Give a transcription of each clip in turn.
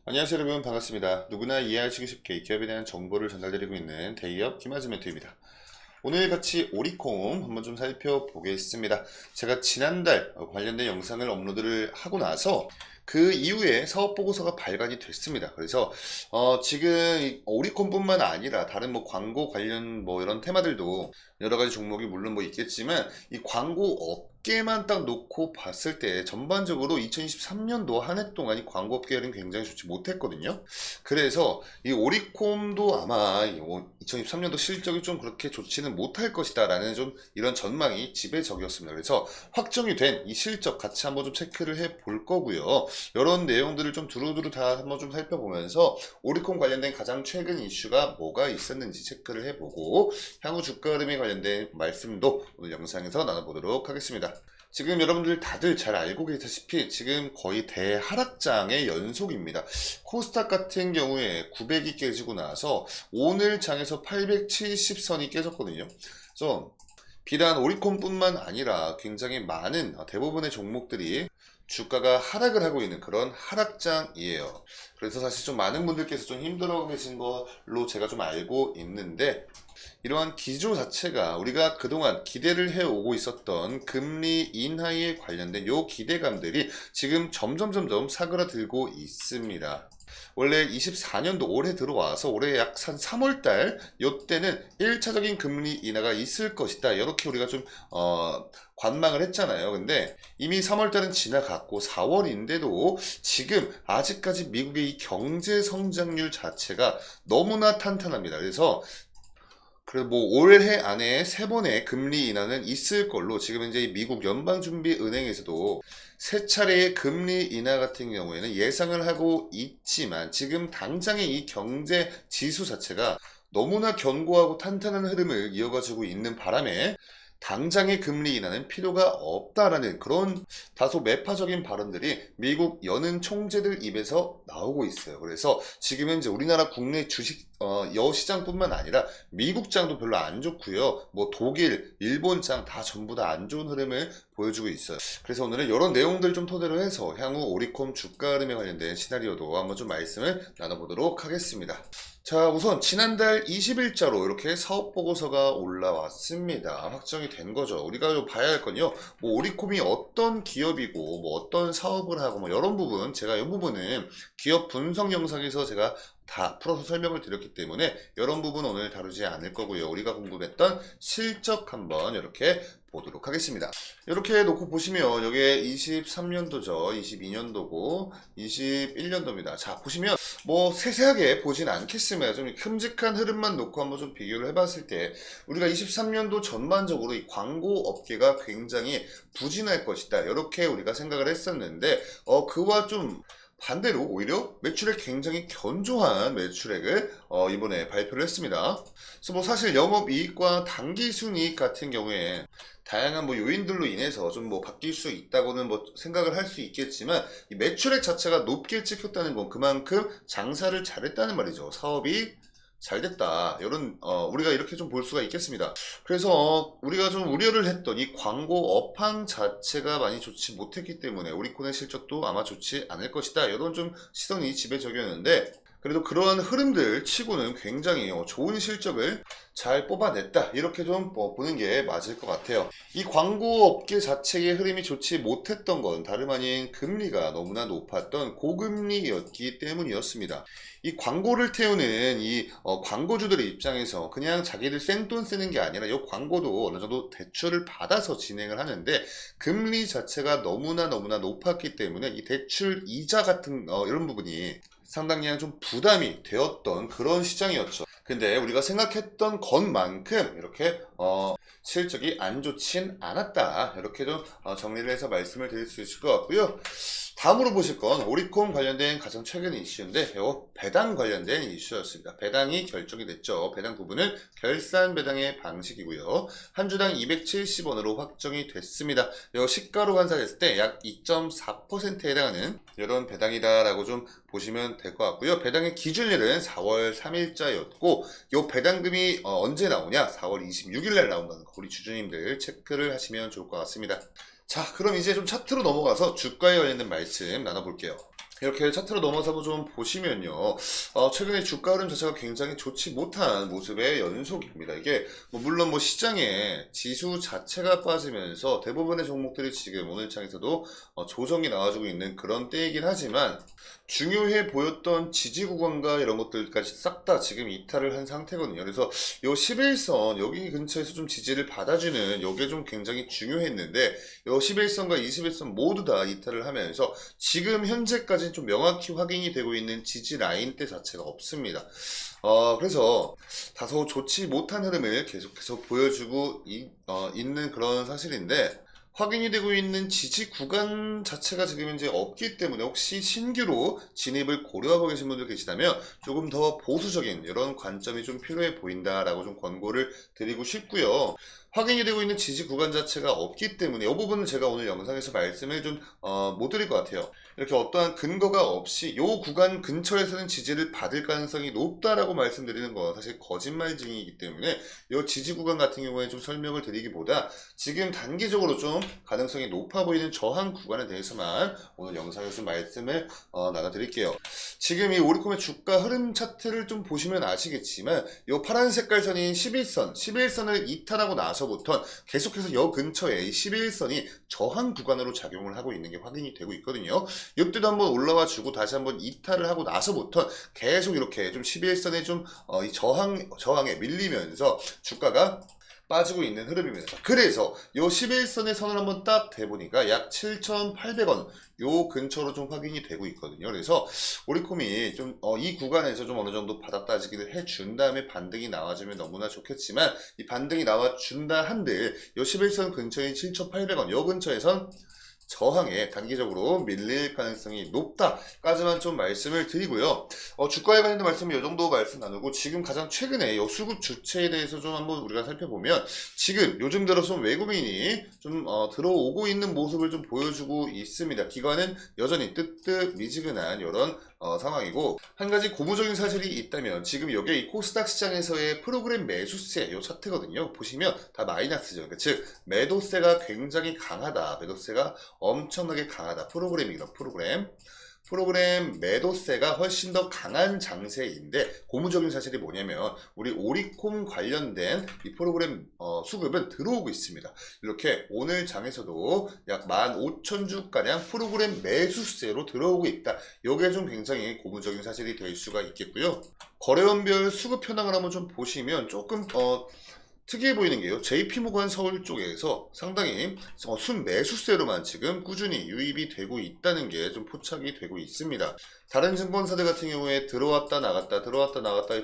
안녕하세요 여러분, 반갑습니다. 누구나 이해하시기 쉽게 기업에 대한 정보를 전달드리고 있는 대기업 김아즈 멘토입니다. 오늘 같이 오리콤 한번 좀 살펴보겠습니다. 제가 지난달 관련된 영상을 업로드를 하고 나서 그 이후에 사업보고서가 발간이 됐습니다. 그래서 지금 이 오리콤뿐만 아니라 다른 뭐 광고 관련 뭐 이런 테마들도 여러가지 종목이 물론 뭐 있겠지만, 이 광고 업계만 딱 놓고 봤을 때 전반적으로 2023년도 한 해 동안 이 광고 업계는 굉장히 좋지 못했거든요. 그래서 이 오리콤도 아마 2023년도 실적이 좀 그렇게 좋지는 못할 것이다 라는 좀 이런 전망이 지배적이었습니다. 그래서 확정이 된 이 실적 같이 한번 좀 체크를 해 볼 거고요. 이런 내용들을 좀 두루두루 다 한번 좀 살펴보면서 오리콤 관련된 가장 최근 이슈가 뭐가 있었는지 체크를 해보고, 향후 주가 흐름에 관련된 말씀도 오늘 영상에서 나눠보도록 하겠습니다. 지금 여러분들 다들 잘 알고 계시다시피 지금 거의 대하락장의 연속입니다. 코스닥 같은 경우에 900이 깨지고 나서 오늘 장에서 870선이 깨졌거든요. 그래서 비단 오리콤뿐만 아니라 굉장히 많은 대부분의 종목들이 주가가 하락을 하고 있는 그런 하락장이에요. 그래서 사실 좀 많은 분들께서 좀 힘들어 계신 걸로 제가 좀 알고 있는데, 이러한 기조 자체가 우리가 그동안 기대를 해오고 있었던 금리 인하에 관련된 요 기대감들이 지금 점점 사그라들고 있습니다. 원래 24년도 올해 들어와서 올해 약 한 3월달 요때는 1차적인 금리 인하가 있을 것이다, 이렇게 우리가 좀 관망을 했잖아요. 근데 이미 3월달은 지나갔고 4월인데도 지금 아직까지 미국의 이 경제 성장률 자체가 너무나 탄탄합니다. 그래서 뭐 올해 안에 3번의 금리 인하는 있을 걸로, 지금 이제 미국 연방준비은행에서도 3차례의 금리 인하 같은 경우에는 예상을 하고 있지만, 지금 당장의 이 경제 지수 자체가 너무나 견고하고 탄탄한 흐름을 이어가지고 있는 바람에 당장의 금리 인하는 필요가 없다라는 그런 다소 매파적인 발언들이 미국 연은 총재들 입에서 나오고 있어요. 그래서 지금은 이제 우리나라 국내 주식 여시장뿐만 아니라 미국장도 별로 안 좋고요. 뭐 독일, 일본장 다 전부 다 안 좋은 흐름을 보여주고 있어요. 그래서 오늘은 이런 내용들 좀 토대로 해서 향후 오리콤 주가 흐름에 관련된 시나리오도 한번 좀 말씀을 나눠보도록 하겠습니다. 자, 우선 지난달 20일자로 이렇게 사업보고서가 올라왔습니다. 확정이 된 거죠. 우리가 봐야 할 건요, 뭐 오리콤이 어떤 기업이고 뭐 어떤 사업을 하고 뭐 이런 부분, 제가 이 부분은 기업 분석 영상에서 제가 다 풀어서 설명을 드렸기 때문에 이런 부분 오늘 다루지 않을 거고요. 우리가 궁금했던 실적 한번 이렇게 보도록 하겠습니다. 이렇게 놓고 보시면 이게 23년도죠. 22년도고 21년도입니다. 자, 보시면 뭐 세세하게 보진 않겠습니다. 좀 큼직한 흐름만 놓고 한번 좀 비교를 해봤을 때, 우리가 23년도 전반적으로 이 광고 업계가 굉장히 부진할 것이다, 이렇게 우리가 생각을 했었는데 그와 좀 반대로 오히려 매출액 굉장히 견조한 매출액을 이번에 발표를 했습니다. 그래서 뭐 사실 영업이익과 당기순이익 같은 경우에 다양한 뭐 요인들로 인해서 좀 뭐 바뀔 수 있다고는 뭐 생각을 할 수 있겠지만, 이 매출액 자체가 높게 찍혔다는 건 그만큼 장사를 잘했다는 말이죠. 사업이 잘 됐다, 이런 우리가 이렇게 좀 볼 수가 있겠습니다. 그래서 우리가 좀 우려를 했던 이 광고 업황 자체가 많이 좋지 못했기 때문에 오리콤의 실적도 아마 좋지 않을 것이다, 이런 좀 시선이 지배적이었는데, 그래도 그러한 흐름들 치고는 굉장히 좋은 실적을 잘 뽑아냈다, 이렇게 좀 보는 게 맞을 것 같아요. 이 광고 업계 자체의 흐름이 좋지 못했던 건 다름 아닌 금리가 너무나 높았던 고금리였기 때문이었습니다. 이 광고를 태우는 이 광고주들의 입장에서 그냥 자기들 생돈 쓰는 게 아니라 이 광고도 어느 정도 대출을 받아서 진행을 하는데, 금리 자체가 너무나 높았기 때문에 이 대출 이자 같은 이런 부분이 상당히 좀 부담이 되었던 그런 시장이었죠. 근데 우리가 생각했던 것만큼 이렇게 실적이 안 좋진 않았다, 이렇게 좀 정리를 해서 말씀을 드릴 수 있을 것 같고요. 다음으로 보실 건 오리콤 관련된 가장 최근 이슈인데, 요 배당 관련된 이슈였습니다. 배당이 결정이 됐죠. 배당 부분은 결산 배당의 방식이고요. 한 주당 270원으로 확정이 됐습니다. 요 시가로 환산했을 때 약 2.4%에 해당하는 이런 배당이다라고 좀 보시면 될 것 같고요. 배당의 기준일은 4월 3일자였고, 요 배당금이 언제 나오냐? 4월 26일 날 나온다는 거, 우리 주주님들 체크를 하시면 좋을 것 같습니다. 자, 그럼 이제 좀 차트로 넘어가서 주가에 관련된 말씀 나눠볼게요. 이렇게 차트로 넘어서 좀 보시면요. 최근에 주가 흐름 자체가 굉장히 좋지 못한 모습의 연속입니다. 이게 물론 시장에 지수 자체가 빠지면서 대부분의 종목들이 지금 오늘 장에서도 조정이 나와주고 있는 그런 때이긴 하지만 중요해 보였던 지지 구간과 이런 것들까지 싹 다 지금 이탈을 한 상태거든요. 그래서 요 11선 여기 근처에서 좀 지지를 받아주는 요게 좀 굉장히 중요했는데 요 11선과 21선 모두 다 이탈을 하면서 지금 현재까지는 좀 명확히 확인이 되고 있는 지지 라인대 자체가 없습니다. 그래서 다소 좋지 못한 흐름을 계속해서 보여주고 있는 그런 사실인데 확인이 되고 있는 지지 구간 자체가 지금 이제 없기 때문에 혹시 신규로 진입을 고려하고 계신 분들 계시다면 조금 더 보수적인 이런 관점이 좀 필요해 보인다라고 좀 권고를 드리고 싶고요. 확인이 되고 있는 지지 구간 자체가 없기 때문에 이 부분은 제가 오늘 영상에서 말씀을 좀 못 드릴 것 같아요. 이렇게 어떠한 근거가 없이 이 구간 근처에서는 지지를 받을 가능성이 높다라고 말씀드리는 건 사실 거짓말쟁이이기 때문에 이 지지 구간 같은 경우에 좀 설명을 드리기보다 지금 단기적으로 좀 가능성이 높아 보이는 저항 구간에 대해서만 오늘 영상에서 말씀을 나눠드릴게요. 지금 이 오리콤의 주가 흐름 차트를 좀 보시면 아시겠지만 이 파란 색깔 선인 11선을 이탈하고 나서부터 계속해서 여 근처에 이 11선이 저항 구간으로 작용을 하고 있는 게 확인이 되고 있거든요. 이때도 한번 올라와 주고 다시 한번 이탈을 하고 나서부터 계속 이렇게 좀 11선에 좀 이 저항에 밀리면서 주가가 빠지고 있는 흐름입니다. 그래서 요 11선의 선을 한번 딱 대보니까 약 7,800원 요 근처로 좀 확인이 되고 있거든요. 그래서 오리콤이 좀 이 구간에서 좀 어느 정도 받아따지기를 해준 다음에 반등이 나와주면 너무나 좋겠지만 이 반등이 나와준다 한들 요 11선 근처인 7,800원 요 근처에선 저항에 단기적으로 밀릴 가능성이 높다까지만 좀 말씀을 드리고요. 주가에 관련된 말씀은 이 정도 말씀 나누고 지금 가장 최근에 이 수급 주체에 대해서 좀 한번 우리가 살펴보면 지금 요즘 들어서 외국인이 좀 들어오고 있는 모습을 좀 보여주고 있습니다. 기관은 여전히 뜨뜻미지근한 이런 상황이고 한 가지 고무적인 사실이 있다면 지금 여기에 이 코스닥 시장에서의 프로그램 매수세 요 차트거든요. 보시면 다 마이너스죠. 그러니까 즉 매도세가 굉장히 강하다. 매도세가 엄청나게 강하다. 프로그램이다. 프로그램 매도세가 훨씬 더 강한 장세인데 고무적인 사실이 뭐냐면 우리 오리콤 관련된 이 프로그램 수급은 들어오고 있습니다. 이렇게 오늘 장에서도 약 15,000주가량 프로그램 매수세로 들어오고 있다. 이게 좀 굉장히 고무적인 사실이 될 수가 있겠고요. 거래원별 수급 현황을 한번 좀 보시면 조금 특이해 보이는 게요. JP모건 서울 쪽에서 상당히 순매수세로만 지금 꾸준히 유입이 되고 있다는 게 좀 포착이 되고 있습니다. 다른 증권사들 같은 경우에 들어왔다 나갔다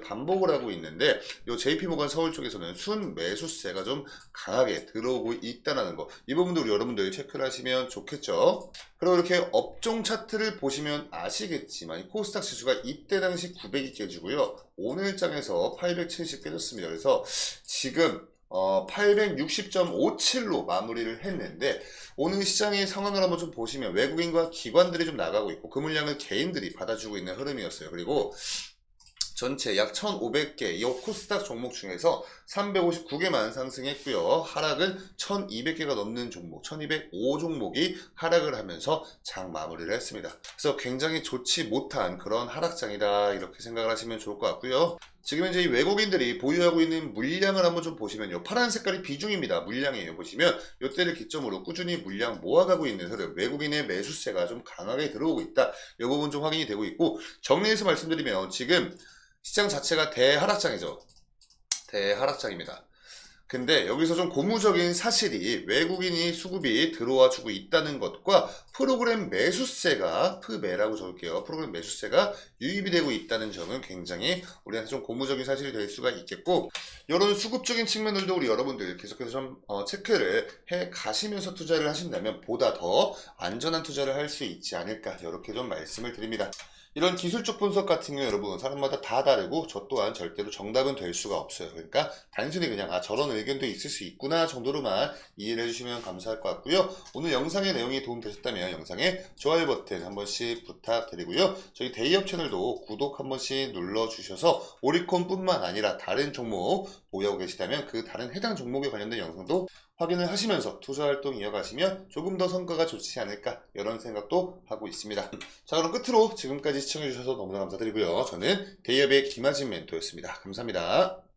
반복을 하고 있는데 이 JP모건 서울 쪽에서는 순매수세가 좀 강하게 들어오고 있다는 거. 이 부분도 우리 여러분들 체크를 하시면 좋겠죠. 그리고 이렇게 업종 차트를 보시면 아시겠지만 이 코스닥 지수가 이때 당시 900이 깨지고요. 오늘 장에서 870 깨졌습니다. 그래서 지금 860.57로 마무리를 했는데 오늘 시장의 상황을 한번 좀 보시면 외국인과 기관들이 좀 나가고 있고 그 물량을 개인들이 받아주고 있는 흐름이었어요. 그리고 전체 약 1,500개 이 코스닥 종목 중에서 359개만 상승했고요. 하락은 1,200개가 넘는 종목, 1,205 종목이 하락을 하면서 장 마무리를 했습니다. 그래서 굉장히 좋지 못한 그런 하락장이다 이렇게 생각을 하시면 좋을 것 같고요. 지금 이제 이 외국인들이 보유하고 있는 물량을 한번 좀 보시면요. 파란 색깔이 비중입니다. 물량이에요. 보시면 이때를 기점으로 꾸준히 물량 모아가고 있는 흐름, 외국인의 매수세가 좀 강하게 들어오고 있다. 이 부분 좀 확인이 되고 있고 정리해서 말씀드리면 지금 시장 자체가 대하락장이죠. 대하락장입니다. 근데 여기서 좀 고무적인 사실이 외국인이 수급이 들어와 주고 있다는 것과 프로그램 매수세가 프매라고 적을게요. 프로그램 매수세가 유입이 되고 있다는 점은 굉장히 우리한테 좀 고무적인 사실이 될 수가 있겠고 이런 수급적인 측면들도 우리 여러분들 계속해서 좀 체크를 해 가시면서 투자를 하신다면 보다 더 안전한 투자를 할 수 있지 않을까 이렇게 좀 말씀을 드립니다. 이런 기술적 분석 같은 경우 여러분 사람마다 다 다르고 저 또한 절대로 정답은 될 수가 없어요. 그러니까 단순히 그냥 저런 의견도 있을 수 있구나 정도로만 이해를 해주시면 감사할 것 같고요. 오늘 영상의 내용이 도움되셨다면 영상에 좋아요 버튼 한 번씩 부탁드리고요. 저희 데이업 채널도 구독 한 번씩 눌러주셔서 오리콤뿐만 아니라 다른 종목 보유하고 계시다면 그 다른 해당 종목에 관련된 영상도 확인을 하시면서 투자활동 이어가시면 조금 더 성과가 좋지 않을까 이런 생각도 하고 있습니다. 자, 그럼 끝으로 지금까지 시청해주셔서 너무나 감사드리고요. 저는 대기업의 김하진 멘토였습니다. 감사합니다.